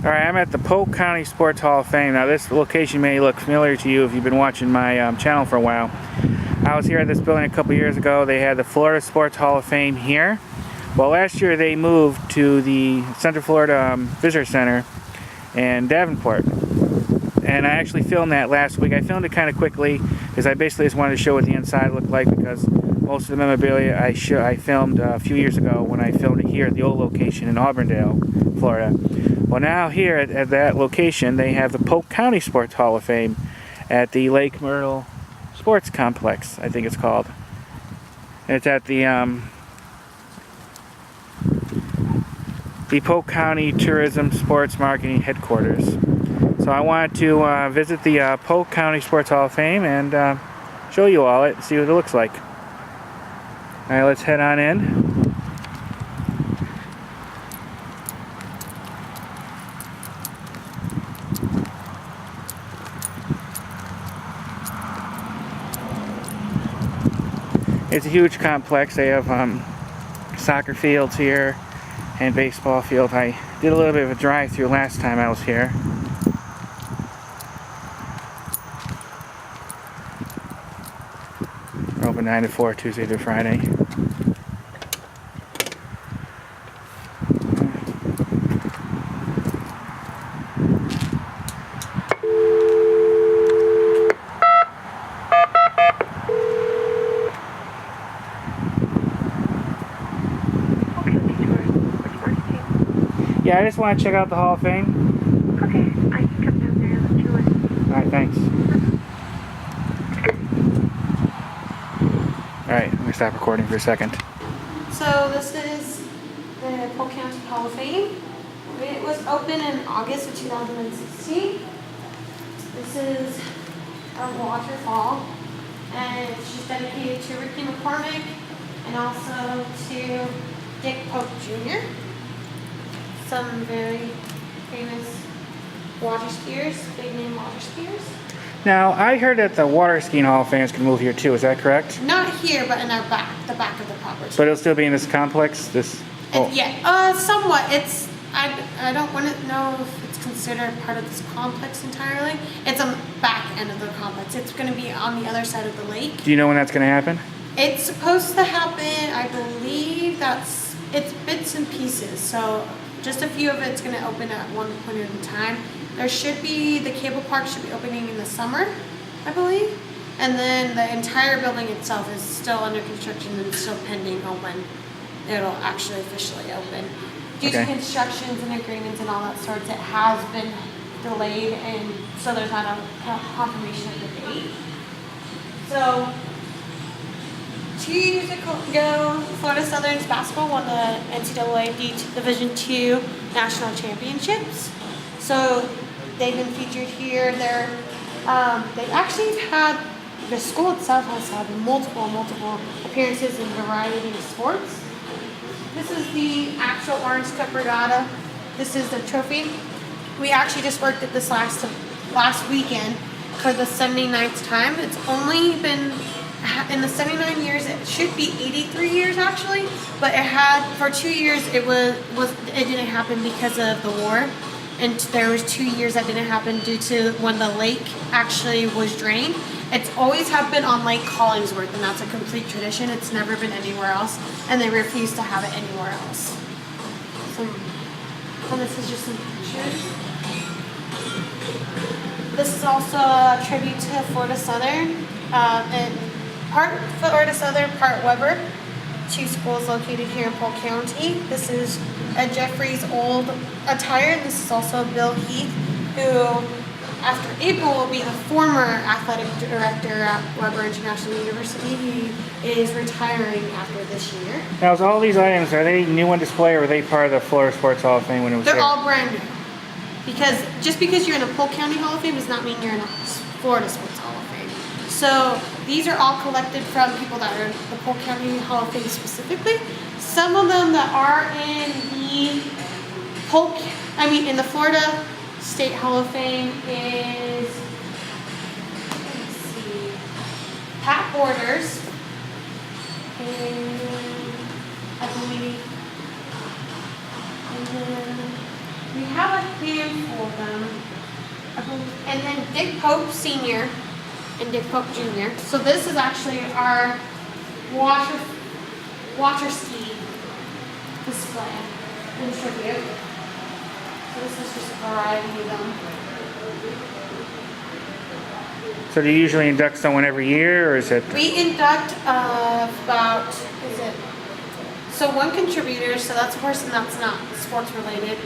Alright, I'm at the Polk County Sports Hall of Fame. Now this location may look familiar to you if you've been watching my channel for a while. I was here at this building a couple years ago. They had the Florida Sports Hall of Fame here. Well, last year they moved to the Central Florida Visitor Center in Davenport. And I actually filmed that last week. I filmed it kind of quickly because I basically just wanted to show what the inside looked like, because most of the memorabilia I filmed a few years ago when I filmed it here at the old location in Auburndale, Florida. Well, now here at that location they have the Polk County Sports Hall of Fame at the Lake Myrtle Sports Complex, I think it's called. It's at the Polk County Tourism Sports Marketing Headquarters. So I wanted to visit the Polk County Sports Hall of Fame and show you all it and see what it looks like. Alright, let's head on in. It's a huge complex. They have soccer fields here and baseball field. I did a little bit of a drive-through last time I was here. We're open 9 to 4, Tuesday to Friday. Yeah, I just want to check out the Hall of Fame. Okay, I can come down there and let you in. Alright, thanks. Alright, I'm going to stop recording for a second. So this is the Polk County Hall of Fame. It was opened in August of 2016. This is a waterfall, and it's just dedicated to Ricky McCormick and also to Dick Polk Jr. Some very famous water skiers, big name water skiers. Now, I heard that the water skiing Hall of Fame can move here too, is that correct? Not here, but in our back, the back of the property. But it'll still be in this complex? Yeah, somewhat. It's I don't want to know if it's considered part of this complex entirely. It's on the back end of the complex. It's going to be on the other side of the lake. Do you know when that's going to happen? It's supposed to happen, I believe it's bits and pieces. So just a few of it's going to open at one point at a time. There should be, the cable park should be opening in the summer, I believe. And then the entire building itself is still under construction and still pending on when it'll actually officially open. Due to constructions and agreements and all that sorts, it has been delayed, and so there's not a confirmation of the date. So 2 years ago, Florida Southern's basketball won the NCAA Division II National Championships. So they've been featured here. They actually had, the school itself has had multiple appearances in a variety of sports. This is the actual Orange Cup Regatta. This is the trophy. We actually just worked at this last weekend for the 79th time. It's only been, in the 79 years, it should be 83 years actually, but it had, for 2 years it didn't happen because of the war. And there was 2 years that didn't happen due to when the lake actually was drained. It's always happened on Lake Collingsworth, and that's a complete tradition. It's never been anywhere else, and they refuse to have it anywhere else. And this is just some pictures. This is also a tribute to Florida Southern, and part Florida Southern, part Weber. 2 schools located here in Polk County. This is Jeffrey's old attire. This is also Bill Heath, who after April will be the former athletic director at Weber International University. He is retiring after this year. Now, all these items, are they new on display, or are they part of the Florida Sports Hall of Fame when it was They're here? all brand new. Because just because you're in a Polk County Hall of Fame does not mean you're in a Florida Sports Hall of Fame. So these are all collected from people that are in the Polk County Hall of Fame specifically. Some of them that are in the Florida State Hall of Fame is, let's see, Pat Borders, and I believe, and then we have a handful them. And then Dick Pope Sr. and Dick Pope Jr. So this is actually our water ski display in tribute. So this is just a variety of them. So do you usually induct someone every year, or is it? We induct so one contributor, so that's a person that's not sports related.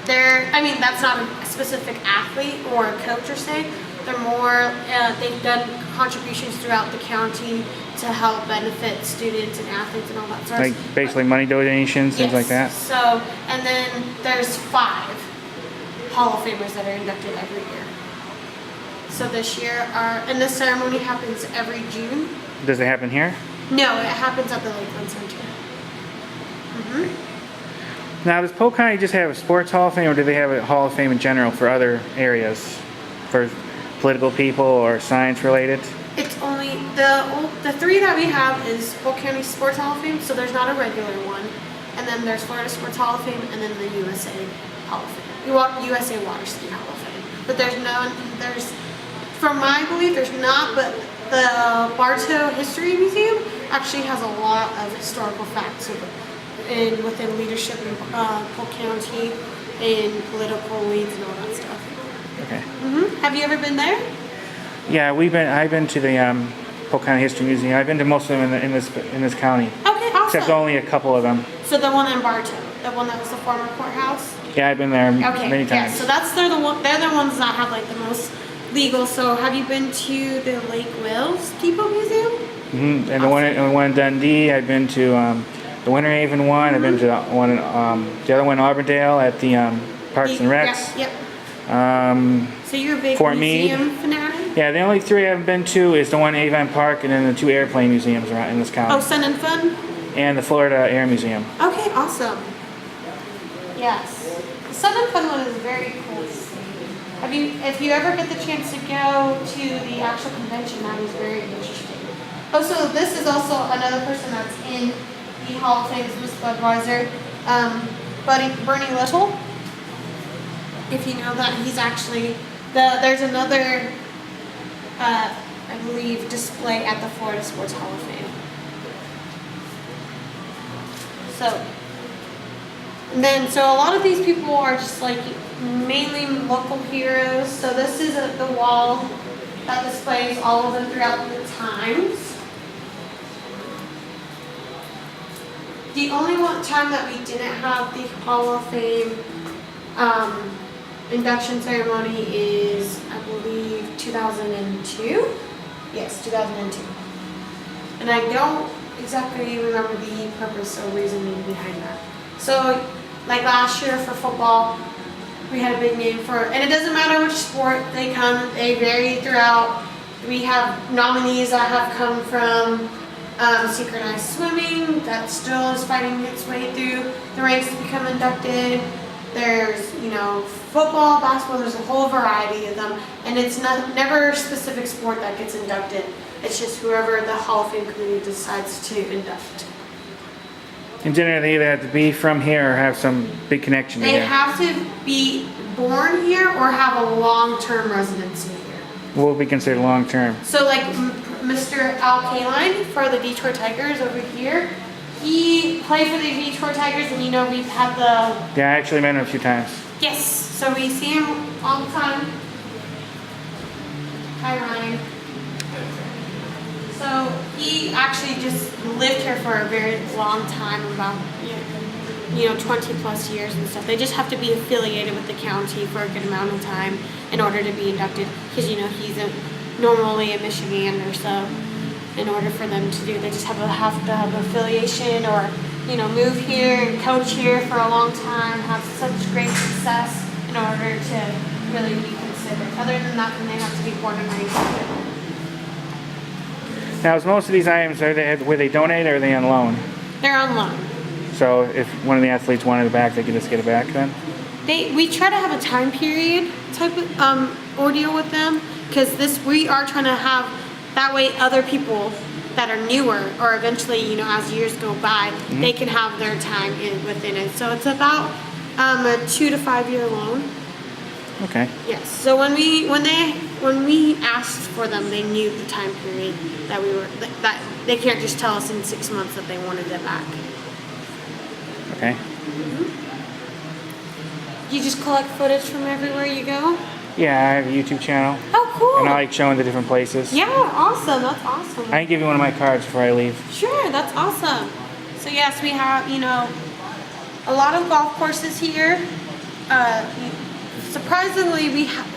That's not a specific athlete or a coach or say. They're more, they've done contributions throughout the county to help benefit students and athletes and all that sort of stuff. Like basically money donations, things like that? So, and then there's 5 Hall of Famers that are inducted every year. So this year, and this ceremony happens every June. Does it happen here? No, it happens at the Lakeland Center. Now, does Polk County just have a sports Hall of Fame, or do they have a Hall of Fame in general for other areas? For political people or science related? It's only, the 3 that we have is Polk County Sports Hall of Fame, so there's not a regular one. And then there's Florida Sports Hall of Fame, and then the USA Hall of Fame. USA Water Ski Hall of Fame. But from my belief, there's not, but the Bartow History Museum actually has a lot of historical facts within leadership in Polk County and political leads and all that stuff. Okay. Have you ever been there? Yeah, I've been to the Polk County History Museum. I've been to most of them in this county. Okay, awesome. Except only a couple of them. So the one in Bartow, the one that was the former courthouse? Yeah, I've been there many times. Yeah, so they're the ones that have like the most legal. So have you been to the Lake Wales Depot Museum? And awesome. the one in Dundee, I've been to the Winter Haven one. I've been to the other one in Auburndale at the Parks and Recs. Yep. So you're a big Fort museum Meade. fanatic? Yeah, the only 3 I haven't been to is the one in Avon Park, and then the 2 airplane museums around in this county. Oh, Sun and Fun? And the Florida Air Museum. Okay, awesome. Yes. The Sun and Fun one is very cool to see. If you ever get the chance to go to the actual convention, that is very interesting. Oh, so this is also another person that's in the Hall of Fame, is Miss Budweiser, Bernie Little. If you know that, he's actually there's another I believe display at the Florida Sports Hall of Fame. So a lot of these people are just like mainly local heroes. So this is the wall that displays all of them throughout the times. The only one time that we didn't have the Hall of Fame induction ceremony is, I believe, 2002. Yes, 2002. And I don't exactly remember the purpose or reasoning behind that. So, like last year for football, we had a big name and it doesn't matter which sport they vary throughout. We have nominees that have come from synchronized swimming that still is fighting its way through the ranks to become inducted. There's, football, basketball, there's a whole variety of them. And it's never a specific sport that gets inducted. It's just whoever the Hall of Fame committee decides to induct. And generally, they either have to be from here or have some big connection to here. They have to be born here or have a long-term residency here. What would be considered long-term? So like Mr. Al Kaline for the Detroit Tigers over here, he played for the Detroit Tigers, and we've had the... Yeah, I actually met him a few times. Yes, so we see him all the time. Hi, Ryan. So he actually just lived here for a very long time, about 20 plus years and stuff. They just have to be affiliated with the county for a good amount of time in order to be inducted, because he's normally a Michigander, so in order for them to they just have to have affiliation or move here and coach here for a long time, have such great success in order to really be considered. Other than that, then they have to be born and raised here. Now, is most of these items, were they donated or are they on loan? They're on loan. So if one of the athletes wanted it back, they could just get it back then? We try to have a time period type of ordeal with them, because we are trying to have, that way other people that are newer, or eventually, as years go by, they can have their time within it. So it's about a 2 to 5 year loan. Okay. Yes. So when we asked for them, they knew the time period that we were that they can't just tell us in 6 months that they wanted it back. Okay. You just collect footage from everywhere you go? Yeah, I have a YouTube channel. Oh, cool. And I like showing the different places. Yeah, awesome. That's awesome. I can give you one of my cards before I leave. Sure, that's awesome. So yes, we have, a lot of golf courses here. Surprisingly,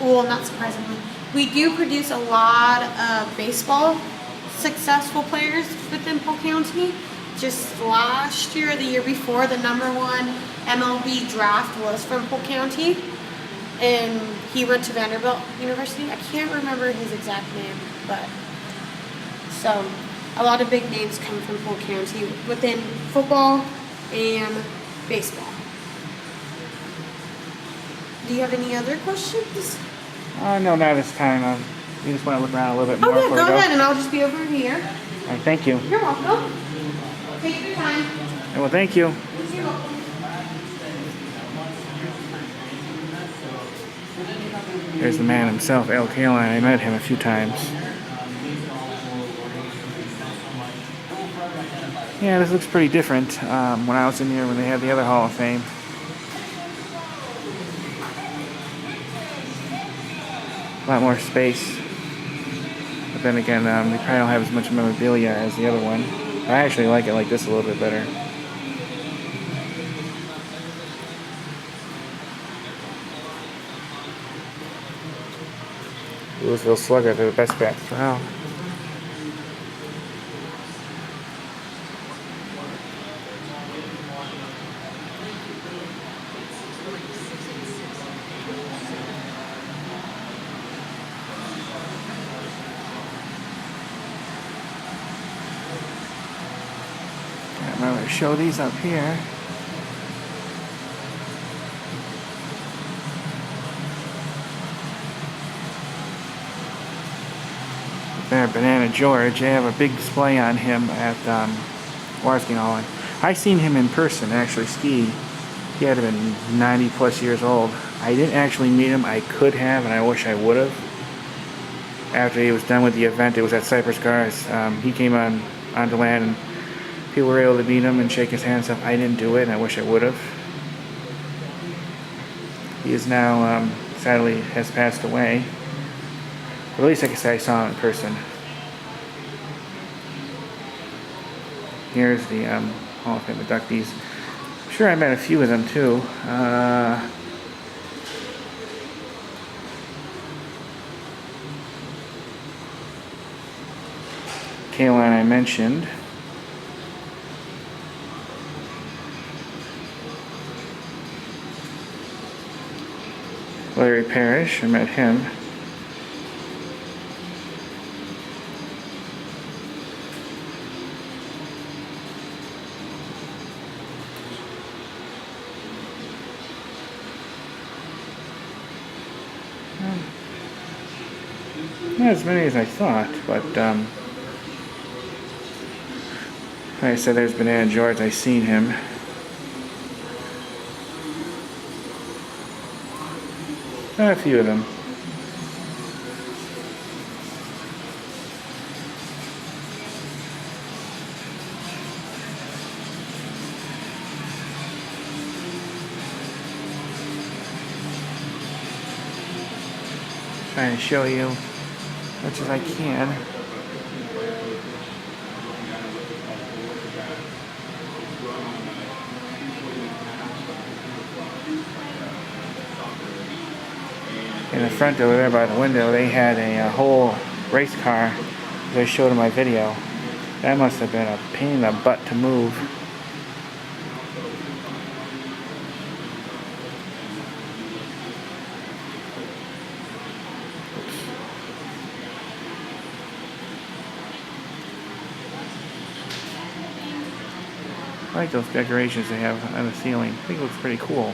not surprisingly, we do produce a lot of baseball successful players within Polk County. Just last year, the year before, the #1 MLB draft was from Polk County, and he went to Vanderbilt University. I can't remember his exact name, but so a lot of big names come from Polk County within football and baseball. Do you have any other questions? No, not this time. You just want to look around a little bit more. Oh yeah, before go we ahead, and I'll just be over here. All right, thank you. You're welcome. Take your time. Well, thank you. You're welcome. There's the man himself, Al Kaline. I met him a few times. Yeah, this looks pretty different when I was in here when they had the other Hall of Fame. A lot more space. But then again, they probably don't have as much memorabilia as the other one. I actually like it like this a little bit better. Louisville Slugger, they're the best bats. Wow. I'm going to show these up here. There, Banana George. They have a big display on him at Warsking Hall. I seen him in person actually ski. He had to have been 90 plus years old. I didn't actually meet him. I could have, and I wish I would have. After he was done with the event, it was at Cypress Cars. He came onto land, and people were able to meet him and shake his hand and stuff. I didn't do it, and I wish I would have. He is now, sadly, has passed away. But at least I can say I saw him in person. Here's the Hall of Fame inductees. I'm sure I met a few of them too. Kaline I mentioned. Larry Parrish, I met him. Not as many as I thought, but like I said, there's Banana George. I seen him. A few of them. Trying to show you as much as I can. In the front over there by the window, they had a whole race car that I showed in my video. That must have been a pain in the butt to move. I like those decorations they have on the ceiling. I think it looks pretty cool.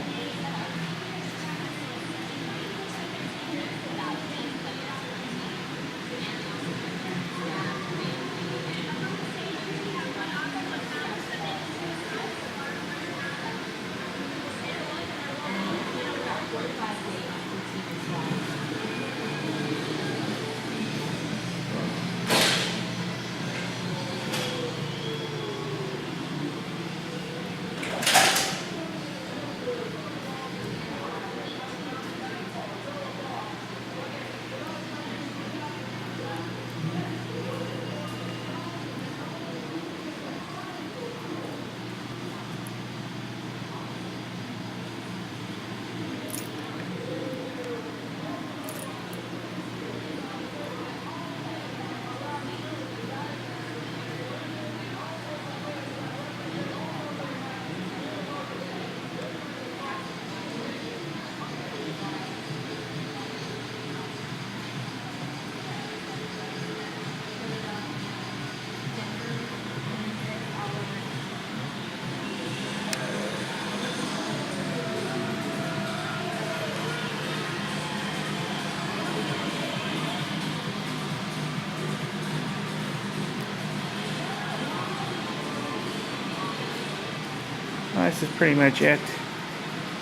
this is pretty much it.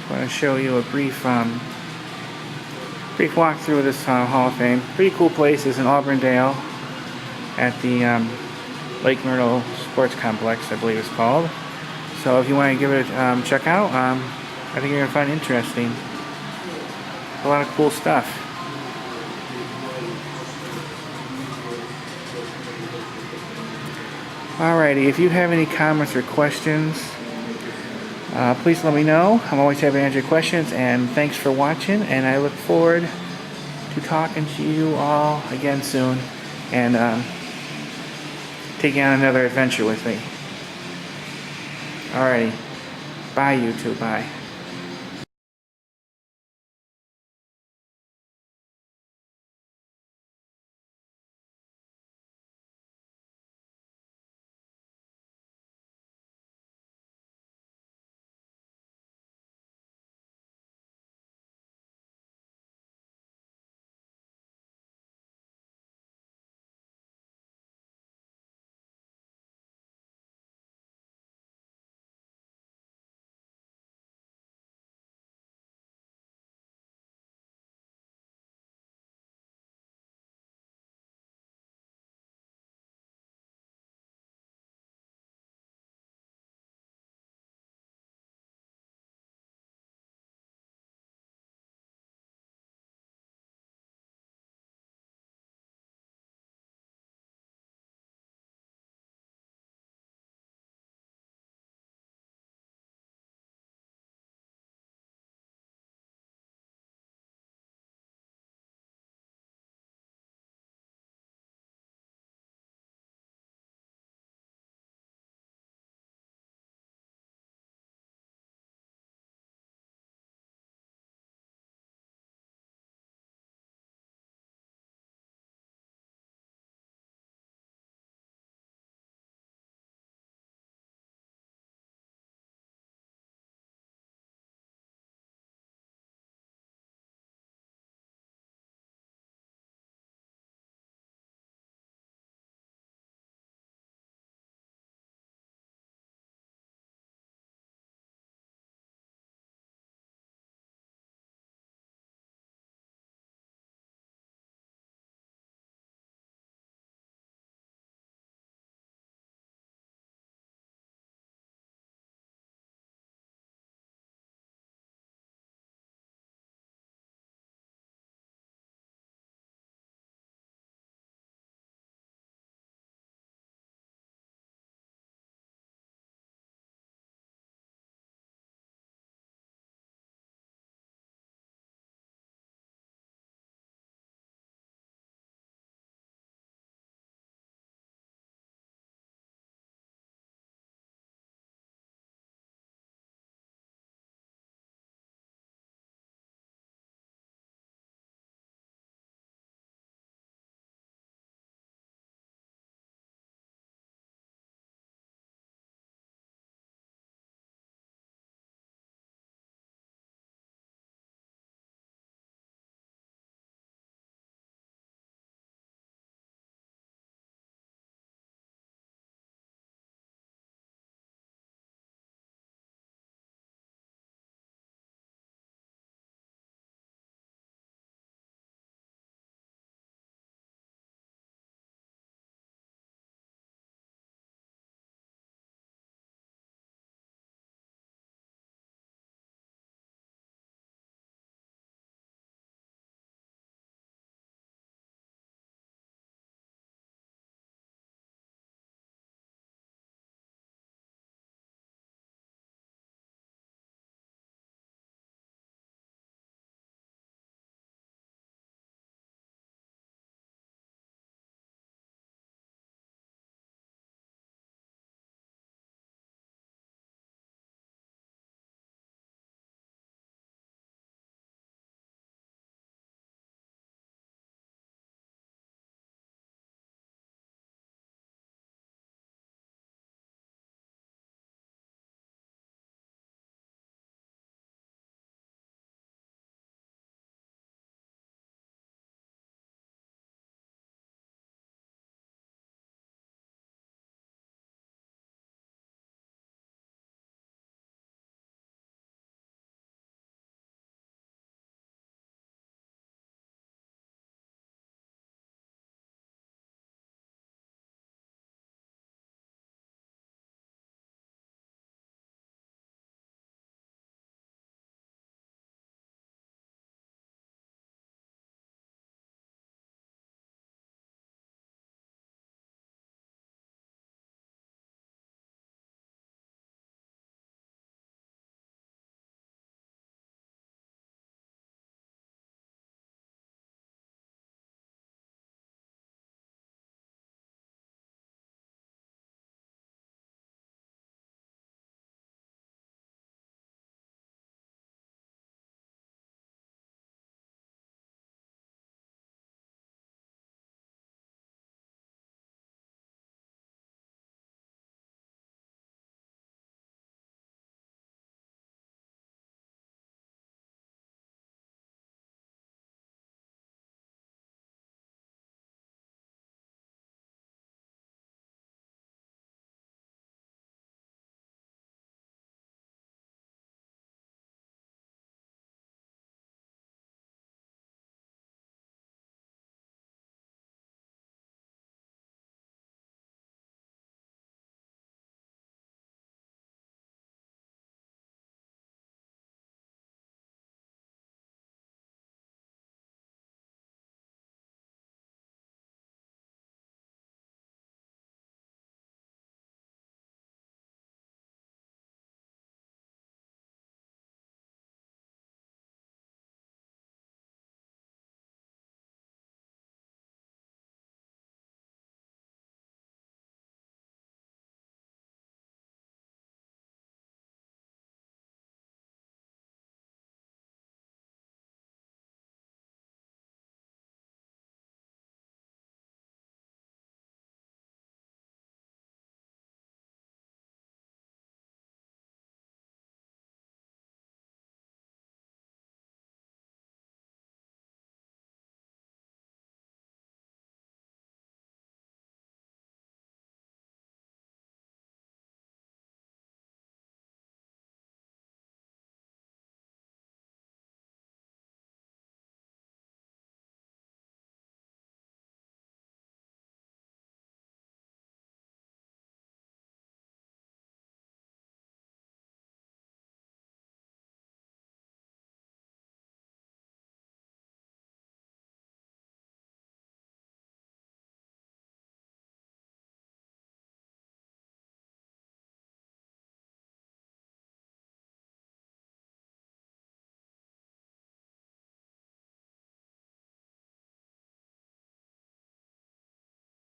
I want to show you a brief walkthrough of this Hall of Fame. Pretty cool place is in Auburndale at the Lake Myrtle Sports Complex, I believe it's called. So if you want to give it a check out, I think you're going to find it interesting. A lot of cool stuff. Alrighty, if you have any comments or questions, please let me know. I'm always happy to answer questions, and thanks for watching, and I look forward to talking to you all again soon and taking on another adventure with me. Alrighty, bye YouTube, bye.